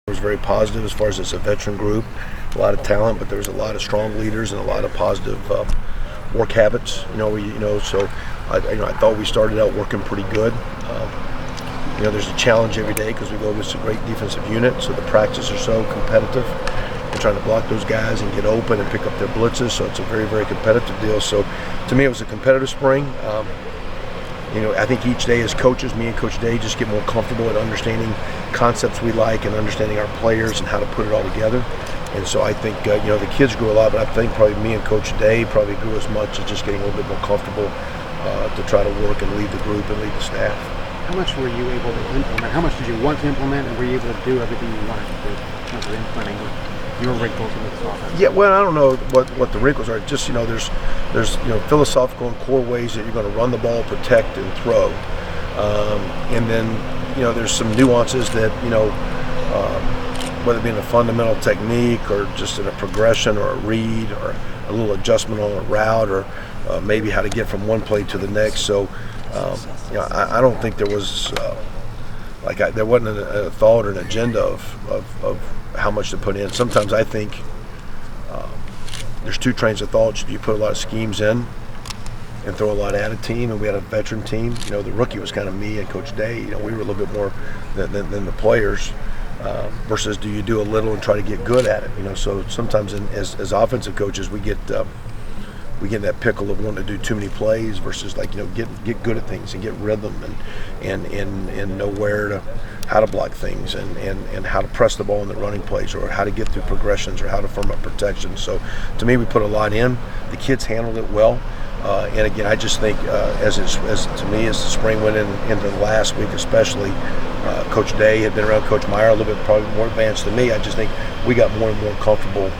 It was very positive as far as it's a veteran group, a lot of talent, but there's a lot of strong leaders and a lot of positive work habits. So I thought we started out working pretty good. There's a challenge every day because we go against a great defensive unit, so the practices are so competitive. We're trying to block those guys and get open and pick up their blitzes, so it's a very, very competitive deal. So to me, it was a competitive spring. I think each day as coaches, me and Coach Day just get more comfortable at understanding concepts we like and understanding our players and how to put it all together. And so I think, the kids grew a lot, but I think probably me and Coach Day probably grew as much as just getting a little bit more comfortable to try to work and lead the group and lead the staff. How much were you able to implement? How much did you want to implement, and were you able to do everything you wanted to do in terms of implementing your wrinkles in this offense? Yeah, well, I don't know what the wrinkles are. Just, there's philosophical and core ways that you're going to run the ball, protect, and throw. And then, there's some nuances that, whether it be in a fundamental technique or just in a progression or a read or a little adjustment on a route or maybe how to get from one play to the next. So, I don't think there was there wasn't a thought or an agenda of how much to put in. Sometimes I think there's two trains of thought. You put a lot of schemes in and throw a lot at a team, and we had a veteran team. The rookie was kind of me and Coach Day. We were a little bit more than the players. Versus do you do a little and try to get good at it? So sometimes as offensive coaches we get in that pickle of wanting to do too many plays versus get good at things and get rhythm and know how to block things and how to press the ball in the running plays or how to get through progressions or how to firm up protection. So to me, we put a lot in. The kids handled it well. And again, I just think as the spring went into the last week especially, Coach Day had been around Coach Meyer a little bit probably more advanced than me. I just think we got more and more comfortable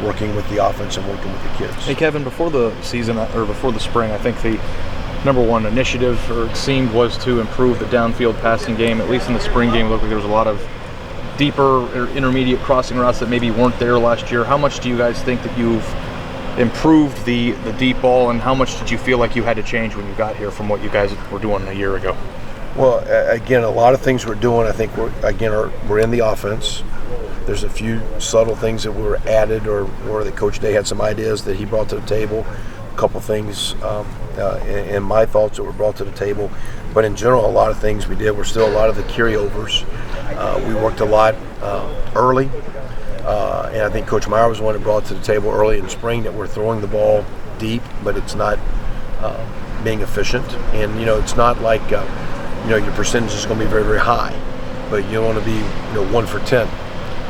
working with the offense and working with the kids. Hey Kevin, before the season or before the spring, I think the number one initiative, or it seemed, was to improve the downfield passing game. At least in the spring game, it looked like there was a lot of deeper or intermediate crossing routes that maybe weren't there last year. How much do you guys think that you've improved the deep ball, and how much did you feel like you had to change when you got here from what you guys were doing a year ago? Well, again, a lot of things we're doing, I think we're in the offense. There's a few subtle things that were added or that Coach Day had some ideas that he brought to the table, a couple things and my thoughts that were brought to the table. But in general, a lot of things we did were still a lot of the carryovers. We worked a lot early, and I think Coach Meyer was the one that brought to the table early in the spring that we're throwing the ball deep, but it's not being efficient. And, it's not like, your percentage is going to be very, very high, but you don't want to be, 1 for 10.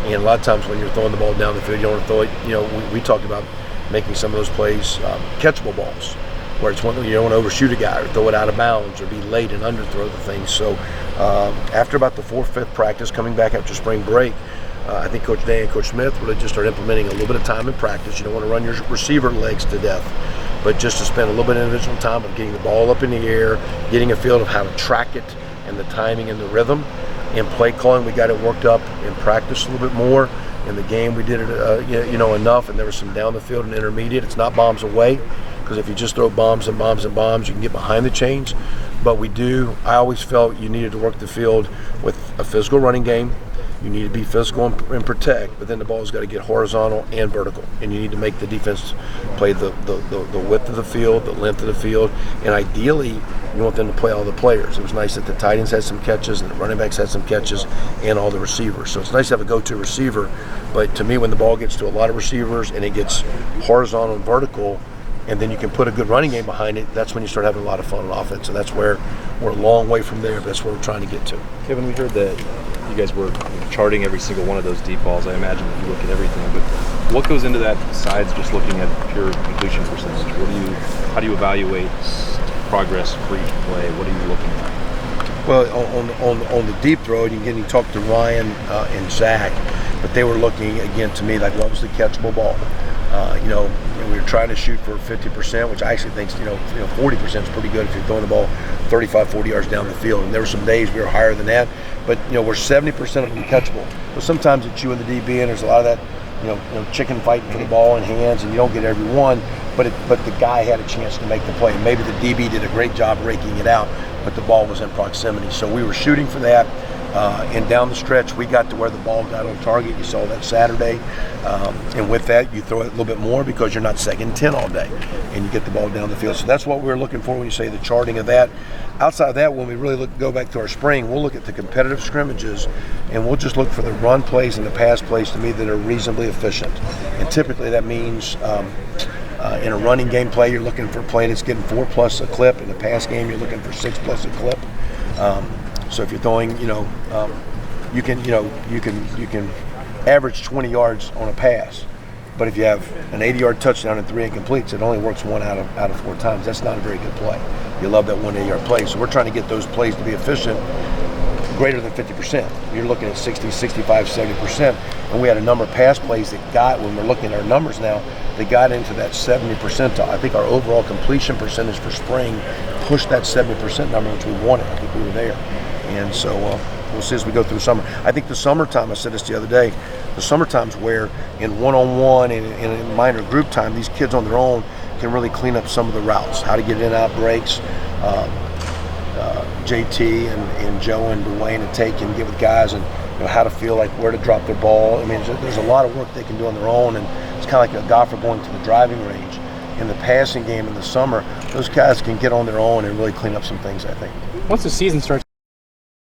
And a lot of times when you're throwing the ball down the field, you don't want to throw it. We talked about making some of those plays catchable balls, where it's one you don't want to overshoot a guy or throw it out of bounds or be late and underthrow the thing. So after about the 4th, 5th practice, coming back after spring break, I think Coach Day and Coach Smith really just started implementing a little bit of time in practice. You don't want to run your receiver legs to death, but just to spend a little bit of individual time of getting the ball up in the air, getting a feel of how to track it and the timing and the rhythm. In play calling, we got it worked up in practice a little bit more. In the game, we did it, enough, and there was some down the field and intermediate. It's not bombs away, because if you just throw bombs and bombs and bombs, you can get behind the chains. But I always felt you needed to work the field with a physical running game. You need to be physical and protect, but then the ball's got to get horizontal and vertical, and you need to make the defense play the width of the field, the length of the field, and ideally you want them to play all the players. It was nice that the tight ends had some catches and the running backs had some catches and all the receivers. So it's nice to have a go-to receiver, but to me, when the ball gets to a lot of receivers and it gets horizontal and vertical, and then you can put a good running game behind it, that's when you start having a lot of fun on offense, and that's where we're a long way from there, but that's where we're trying to get to. Kevin, we heard that you guys were charting every single one of those deep balls. I imagine that you look at everything, but what goes into that besides just looking at pure completion percentage? How do you evaluate progress for each play? What are you looking at? Well, on the deep throw, you talk to Ryan and Zach, but they were looking, again, to me, like what was the catchable ball? We were trying to shoot for 50%, which I actually think 40% is pretty good if you're throwing the ball 35, 40 yards down the field. And there were some days we were higher than that, but we're 70% of them catchable. But sometimes it's you and the DB, and there's a lot of that, chicken fighting for the ball in hands, and you don't get every one. But the guy had a chance to make the play. Maybe the DB did a great job raking it out, but the ball was in proximity. So we were shooting for that. And down the stretch, we got to where the ball got on target. You saw that Saturday. And with that, you throw it a little bit more because you're not 2nd and 10 all day. And you get the ball down the field. So that's what we're looking for when you say the charting of that. Outside of that, when we really go back to our spring, we'll look at the competitive scrimmages, and we'll just look for the run plays and the pass plays to me that are reasonably efficient. And typically that means in a running game play, you're looking for a play that's getting 4+ a clip. In a pass game, you're looking for 6+ a clip. So if you're throwing, you can average 20 yards on a pass. But if you have an 80-yard touchdown and 3 incompletes, it only works 1 out of 4 times. That's not a very good play. You love that 1 80-yard play. So we're trying to get those plays to be efficient, greater than 50%. You're looking at 60, 65, 70%. And we had a number of pass plays that got, when we're looking at our numbers now, they got into that 70 percentile. I think our overall completion percentage for spring pushed that 70% number, which we wanted. I think we were there. And so we'll see as we go through summer. I think the summertime, I said this the other day, the summertime's where in one-on-one and in minor group time, these kids on their own can really clean up some of the routes, how to get in and out breaks. JT and Joe and Dwayne to take and get with guys, and how to feel like where to drop their ball. I mean, there's a lot of work they can do on their own, and it's kind of like a golfer going to the driving range. In the passing game in the summer, those guys can get on their own and really clean up some things, I think. Once the season starts